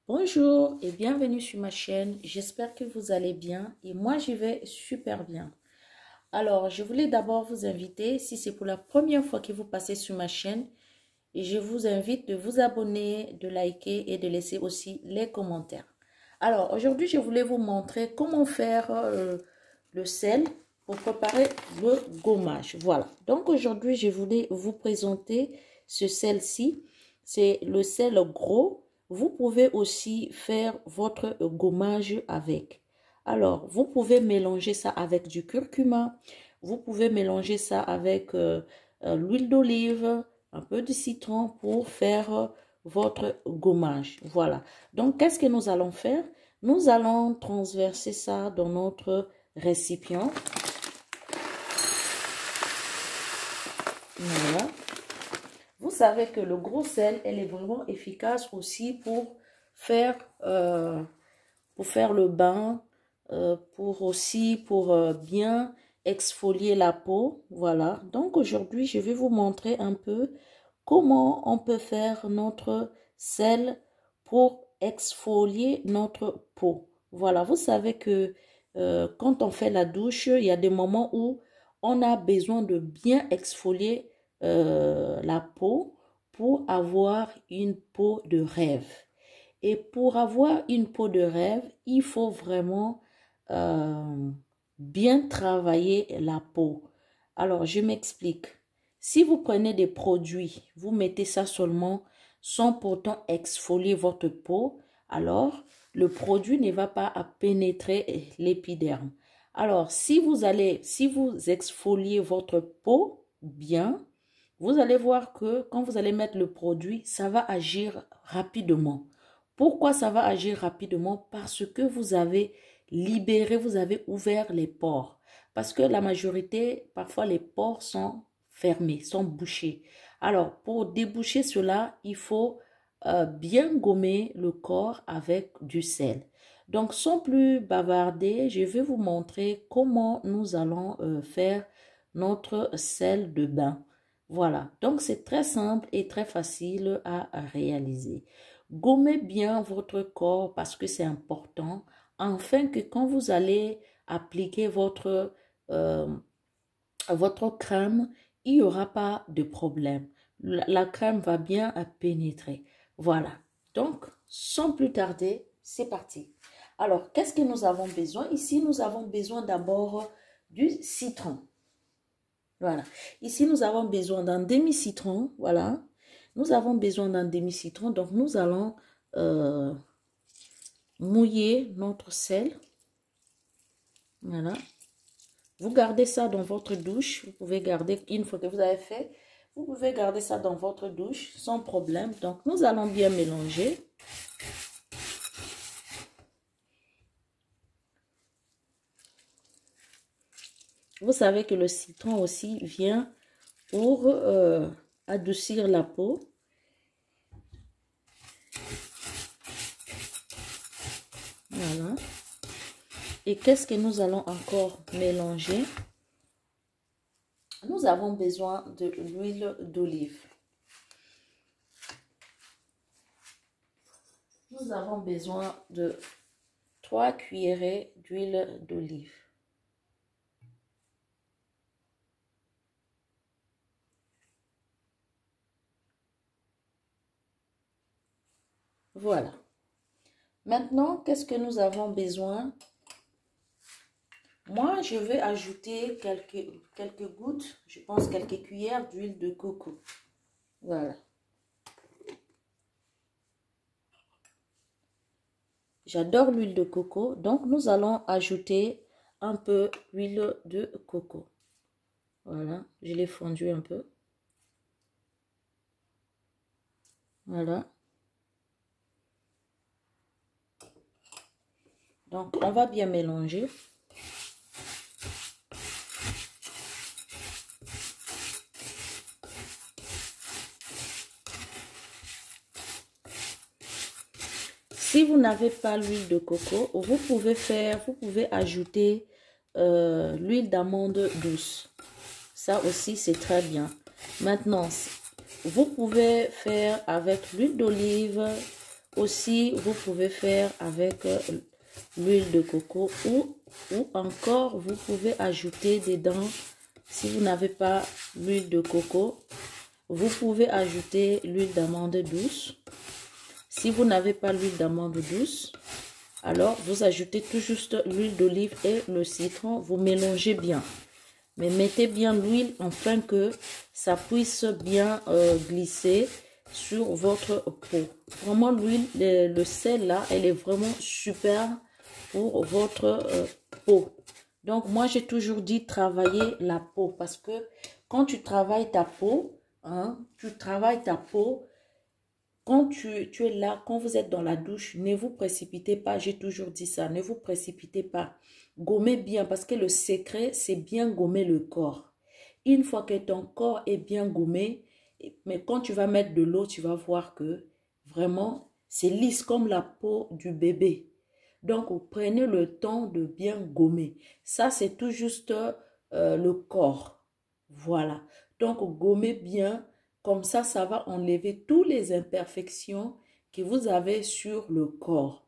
Bonjour et bienvenue sur ma chaîne. J'espère que vous allez bien et moi je vais super bien. Alors, je voulais d'abord vous inviter, si c'est pour la première fois que vous passez sur ma chaîne, et je vous invite de vous abonner, de liker et de laisser aussi les commentaires. Alors, aujourd'hui, je voulais vous montrer comment faire le sel pour préparer le gommage. Voilà. Donc, aujourd'hui, je voulais vous présenter ce sel-ci. C'est le sel gros. Vous pouvez aussi faire votre gommage avec. Alors, vous pouvez mélanger ça avec du curcuma. Vous pouvez mélanger ça avec l'huile d'olive, un peu de citron pour faire votre gommage. Voilà. Donc, qu'est-ce que nous allons faire? Nous allons transverser ça dans notre récipient. Voilà. Vous savez que le gros sel, elle est vraiment efficace aussi pour faire le bain, pour bien exfolier la peau. Voilà. Donc aujourd'hui, je vais vous montrer un peu comment on peut faire notre sel pour exfolier notre peau. Voilà. Vous savez que quand on fait la douche, il y a des moments où on a besoin de bien exfolier la peau pour avoir une peau de rêve. Et pour avoir une peau de rêve, il faut vraiment bien travailler la peau. Alors, je m'explique. Si vous prenez des produits, vous mettez ça seulement sans pourtant exfolier votre peau, alors le produit ne va pas pénétrer l'épiderme. Alors, si vous exfoliez votre peau bien, vous allez voir que quand vous allez mettre le produit, ça va agir rapidement. Pourquoi ça va agir rapidement? Parce que vous avez libéré, vous avez ouvert les pores. Parce que la majorité, parfois les pores sont fermés, sont bouchés. Alors, pour déboucher cela, il faut bien gommer le corps avec du sel. Donc, sans plus bavarder, je vais vous montrer comment nous allons faire notre sel de bain. Voilà, donc c'est très simple et très facile à réaliser. Gommez bien votre corps parce que c'est important, afin que quand vous allez appliquer votre crème, il n'y aura pas de problème. La crème va bien pénétrer. Voilà, donc sans plus tarder, c'est parti. Alors, qu'est-ce que nous avons besoin? Ici, nous avons besoin d'abord du citron. Voilà. Ici, nous avons besoin d'un demi-citron. Voilà. Nous avons besoin d'un demi-citron. Donc, nous allons mouiller notre sel. Voilà. Vous gardez ça dans votre douche. Vous pouvez garder, une fois que vous avez fait, vous pouvez garder ça dans votre douche sans problème. Donc, nous allons bien mélanger. Vous savez que le citron aussi vient pour adoucir la peau. Voilà. Et qu'est-ce que nous allons encore mélanger? Nous avons besoin de l'huile d'olive. Nous avons besoin de 3 cuillerées d'huile d'olive. Voilà. Maintenant, qu'est-ce que nous avons besoin? Moi, je vais ajouter quelques gouttes, je pense quelques cuillères d'huile de coco. Voilà. J'adore l'huile de coco, donc nous allons ajouter un peu d'huile de coco. Voilà, je l'ai fondu un peu. Voilà. Donc, on va bien mélanger. Si vous n'avez pas l'huile de coco, vous pouvez ajouter l'huile d'amande douce. Ça aussi, c'est très bien. Maintenant, vous pouvez faire avec l'huile d'olive Aussi, vous pouvez faire avec l'huile de coco ou encore vous pouvez ajouter dedans, si vous n'avez pas l'huile de coco, vous pouvez ajouter l'huile d'amande douce. Si vous n'avez pas l'huile d'amande douce, alors vous ajoutez tout juste l'huile d'olive et le citron, vous mélangez bien. Mais mettez bien l'huile afin que ça puisse bien glisser sur votre peau. Vraiment l'huile, le sel là, elle est vraiment super pour votre peau. Donc moi j'ai toujours dit travailler la peau parce que quand tu travailles ta peau, quand tu es là, quand vous êtes dans la douche, ne vous précipitez pas, j'ai toujours dit ça, ne vous précipitez pas. Gommez bien parce que le secret, c'est bien gommer le corps. Une fois que ton corps est bien gommé, mais quand tu vas mettre de l'eau, tu vas voir que vraiment, c'est lisse comme la peau du bébé. Donc, vous prenez le temps de bien gommer. Ça, c'est tout juste le corps. Voilà. Donc, gommez bien. Comme ça va enlever toutes les imperfections que vous avez sur le corps.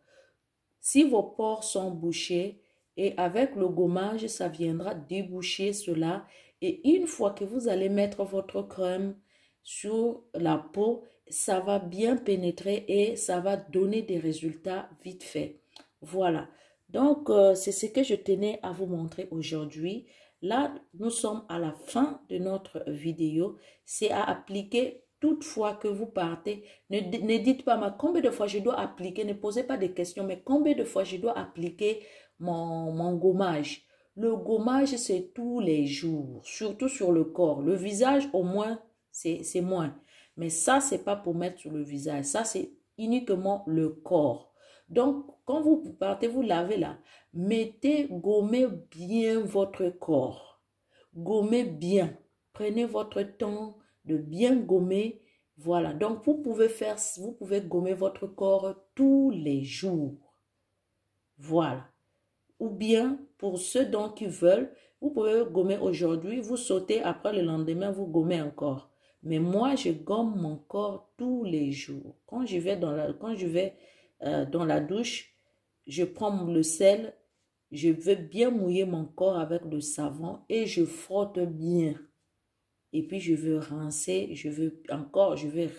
Si vos pores sont bouchés, et avec le gommage, ça viendra déboucher cela. Et une fois que vous allez mettre votre crème sur la peau, ça va bien pénétrer et ça va donner des résultats vite fait. Voilà. Donc, c'est ce que je tenais à vous montrer aujourd'hui. Là, nous sommes à la fin de notre vidéo. C'est à appliquer toutefois que vous partez. Ne dites pas, mais combien de fois je dois appliquer? Ne posez pas de questions, mais combien de fois je dois appliquer mon gommage? Le gommage, c'est tous les jours, surtout sur le corps. Le visage, au moins, c'est moins. Mais ça, c'est pas pour mettre sur le visage. Ça, c'est uniquement le corps. Donc, quand vous partez, vous lavez là, gommez bien votre corps. Gommez bien. Prenez votre temps de bien gommer. Voilà. Donc, vous pouvez gommer votre corps tous les jours. Voilà. Ou bien, pour ceux qui veulent, vous pouvez gommer aujourd'hui, vous sautez, après le lendemain, vous gommez encore. Mais moi, je gomme mon corps tous les jours. Quand je vais dans la douche, je prends le sel, je veux bien mouiller mon corps avec le savon et je frotte bien. Et puis je veux rincer, je veux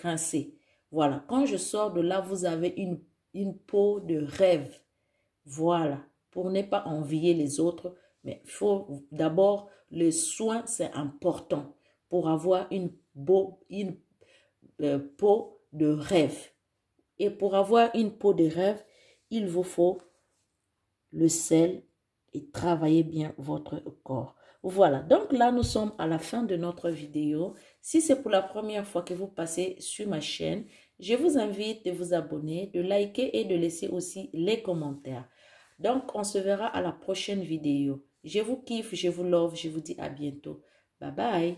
rincer. Voilà, quand je sors de là, vous avez une peau de rêve. Voilà, pour ne pas envier les autres, mais il faut d'abord, le soin, c'est important pour avoir une peau de rêve. Et pour avoir une peau de rêve, il vous faut le sel et travailler bien votre corps. Voilà, donc là, nous sommes à la fin de notre vidéo. Si c'est pour la première fois que vous passez sur ma chaîne, je vous invite de vous abonner, de liker et de laisser aussi les commentaires. Donc, on se verra à la prochaine vidéo. Je vous kiffe, je vous love, je vous dis à bientôt. Bye bye.